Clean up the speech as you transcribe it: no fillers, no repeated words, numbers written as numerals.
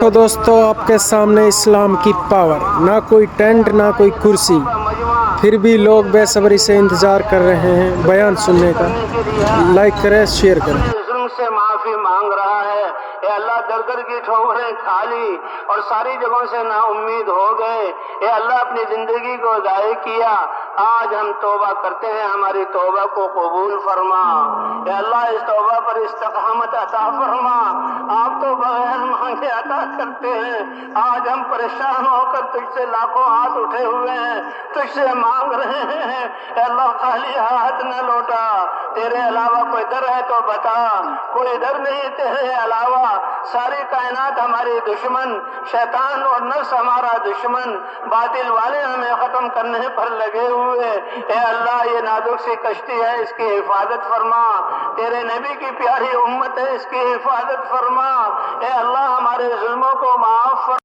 तो दोस्तों आपके सामने इस्लाम की पावर, ना कोई टेंट ना कोई कुर्सी, फिर भी लोग बेसब्री से इंतज़ार कर रहे हैं बयान सुनने का। लाइक करें, शेयर करें। जुल्म से माफी मांग रहा है। ए अल्लाह दर दर की ठोकरें खा ली और सारी जगहों से ना उम्मीद हो गए। ए अल्लाह अपनी जिंदगी को ज़ाय किया, आज हम तौबा करते हैं, हमारी तौबा को कबूल फरमा। ए अल्लाह इस तौबा पर इस्तकामत अता फरमा। आप तो बगैर मांगे अता करते हैं। आज हम परेशान होकर तुझसे लाखों हाथ उठे हुए हैं, तुझसे मांग रहे हैं। ए अल्लाह खाली हाथ न लौटा, तेरे अलावा कोई दर है तो बता, कोई दर नहीं तेरे अलावा। सारी कायनात हमारी दुश्मन, शैतान और नफ्स हमारा दुश्मन, बातिल वाले हमें खत्म करने पर लगे हुए। ए अल्लाह ये नाजुक सी कश्ती है, इसकी हिफाजत फरमा। तेरे नबी की प्यारी उम्मत है, इसकी हिफाजत फरमा। ए अल्लाह हमारे जुल्मों को माफ